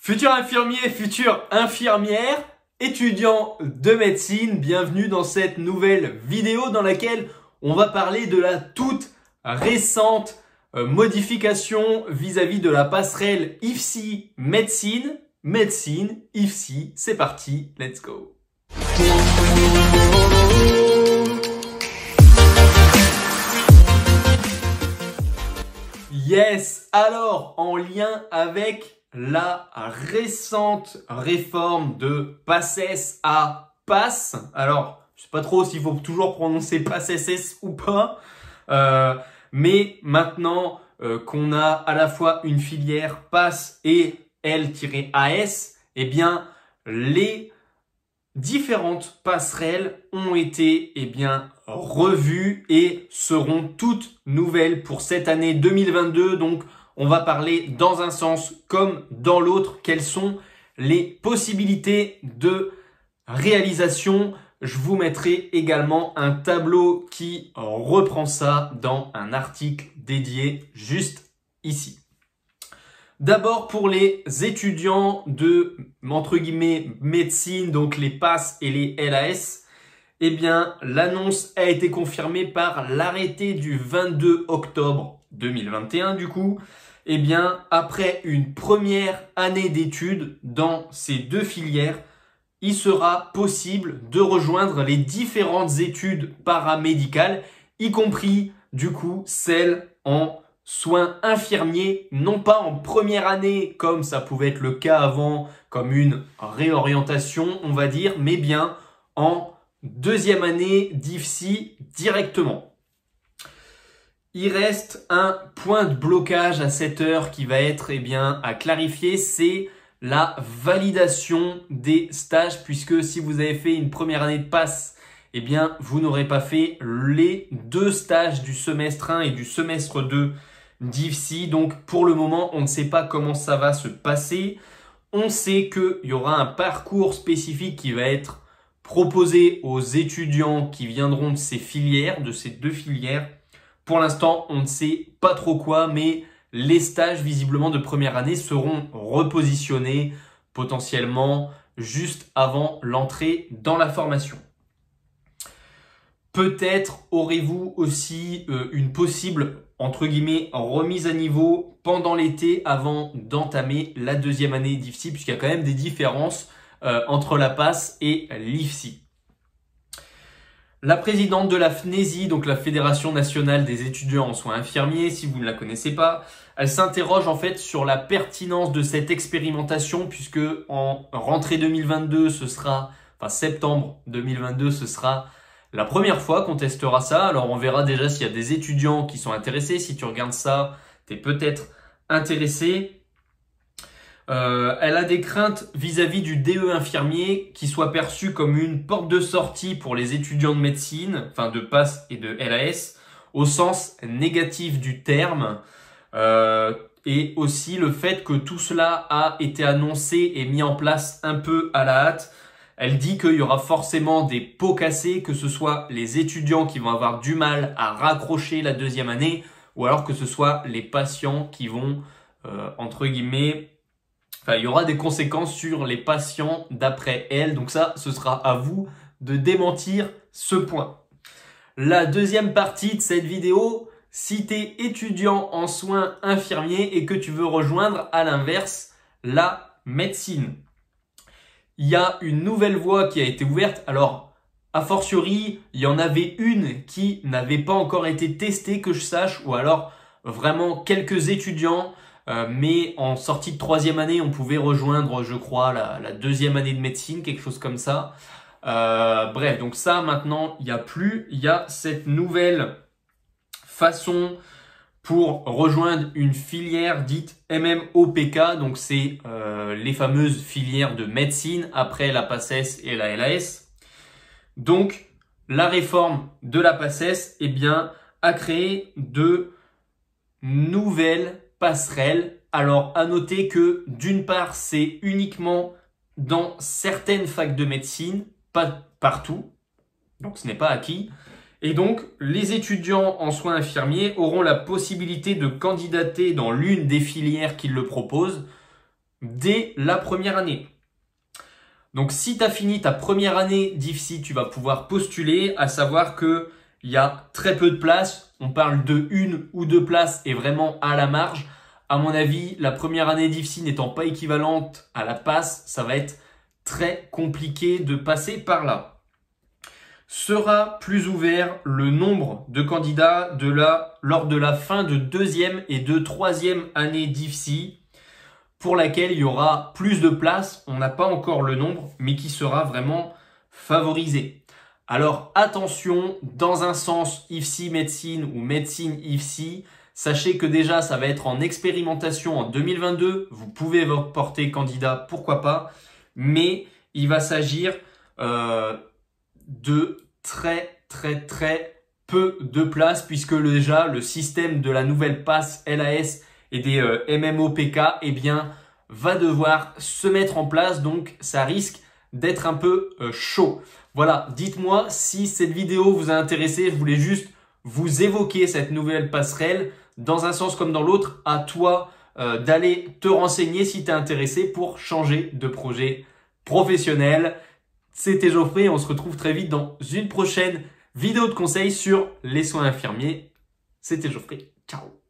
Futur infirmier, future infirmière, étudiant de médecine, bienvenue dans cette nouvelle vidéo dans laquelle on va parler de la toute récente modification vis-à-vis de la passerelle IFSI médecine. Médecine, IFSI, c'est parti, let's go. Yes, alors en lien avec la récente réforme de PACES à PASS. Alors, je sais pas trop s'il faut toujours prononcer PACES ou pas, mais maintenant qu'on a à la fois une filière PASS et L-AS, eh bien, les différentes passerelles ont été revues et seront toutes nouvelles pour cette année 2022. Donc, on va parler dans un sens comme dans l'autre. Quelles sont les possibilités de réalisation? Je vous mettrai également un tableau qui reprend ça dans un article dédié juste ici. D'abord pour les étudiants de, entre guillemets, médecine, donc les PASS et les LAS, eh bien, l'annonce a été confirmée par l'arrêté du 22 octobre 2021 du coup. Eh bien, après une première année d'études dans ces deux filières, il sera possible de rejoindre les différentes études paramédicales, y compris du coup celles en soins infirmiers, non pas en première année comme ça pouvait être le cas avant, comme une réorientation on va dire, mais bien en deuxième année d'IFSI directement. Il reste un point de blocage à cette heure qui va être à clarifier, c'est la validation des stages, puisque si vous avez fait une première année de PASS, vous n'aurez pas fait les deux stages du semestre 1 et du semestre 2 d'IFSI. Donc pour le moment, on ne sait pas comment ça va se passer. On sait qu'il y aura un parcours spécifique qui va être proposé aux étudiants qui viendront de ces filières, de ces deux filières. Pour l'instant, on ne sait pas trop quoi, mais les stages visiblement de première année seront repositionnés potentiellement juste avant l'entrée dans la formation. Peut-être aurez-vous aussi une possible, entre guillemets, remise à niveau pendant l'été avant d'entamer la deuxième année d'IFSI, puisqu'il y a quand même des différences entre la PASS et l'IFSI. La présidente de la FNESI, donc la Fédération nationale des étudiants en soins infirmiers, si vous ne la connaissez pas, elle s'interroge en fait sur la pertinence de cette expérimentation, puisque en rentrée 2022, septembre 2022, ce sera la première fois qu'on testera ça. Alors on verra déjà s'il y a des étudiants qui sont intéressés. Si tu regardes ça, tu es peut-être intéressé. Elle a des craintes vis-à-vis du DE infirmier qui soit perçu comme une porte de sortie pour les étudiants de médecine, enfin de PASS et de LAS, au sens négatif du terme. Et aussi le fait que tout cela a été annoncé et mis en place un peu à la hâte. Elle dit qu'il y aura forcément des pots cassés, que ce soit les étudiants qui vont avoir du mal à raccrocher la deuxième année, ou alors que ce soit les patients qui vont, entre guillemets, il y aura des conséquences sur les patients d'après elle. Donc ça, ce sera à vous de démentir ce point. La deuxième partie de cette vidéo, si tu es étudiant en soins infirmiers et que tu veux rejoindre à l'inverse la médecine. Il y a une nouvelle voie qui a été ouverte. Alors, a fortiori, il y en avait une qui n'avait pas encore été testée que je sache, ou alors vraiment quelques étudiants. Mais en sortie de troisième année, on pouvait rejoindre, je crois, la deuxième année de médecine, quelque chose comme ça. Bref, donc ça, maintenant, il n'y a plus. Il y a cette nouvelle façon pour rejoindre une filière dite MMOPK. Donc, c'est les fameuses filières de médecine après la PACES et la LAS. Donc, la réforme de la PACES, a créé de nouvelles passerelle. Alors, à noter que d'une part, c'est uniquement dans certaines facs de médecine, pas partout, donc ce n'est pas acquis. Et donc, les étudiants en soins infirmiers auront la possibilité de candidater dans l'une des filières qui le proposent, dès la première année. Donc si tu as fini ta première année d'IFSI, tu vas pouvoir postuler, à savoir que il y a très peu de places. On parle de 1 ou 2 places et vraiment à la marge. À mon avis, la première année d'IFSI n'étant pas équivalente à la passe, ça va être très compliqué de passer par là. Sera plus ouvert le nombre de candidats lors de la fin de 2e et de 3e année d'IFSI, pour laquelle il y aura plus de places. On n'a pas encore le nombre, mais qui sera vraiment favorisé. Alors attention, dans un sens IFSI médecine ou médecine IFSI, sachez que déjà ça va être en expérimentation en 2022. Vous pouvez porter candidat, pourquoi pas, mais il va s'agir de très peu de places, puisque déjà le système de la nouvelle passe LAS et des MMOPK va devoir se mettre en place, donc ça risque d'être un peu chaud. Voilà, dites-moi si cette vidéo vous a intéressé. Je voulais juste vous évoquer cette nouvelle passerelle. Dans un sens comme dans l'autre, à toi d'aller te renseigner si tu es intéressé pour changer de projet professionnel. C'était Geoffrey, on se retrouve très vite dans une prochaine vidéo de conseils sur les soins infirmiers. C'était Geoffrey, ciao.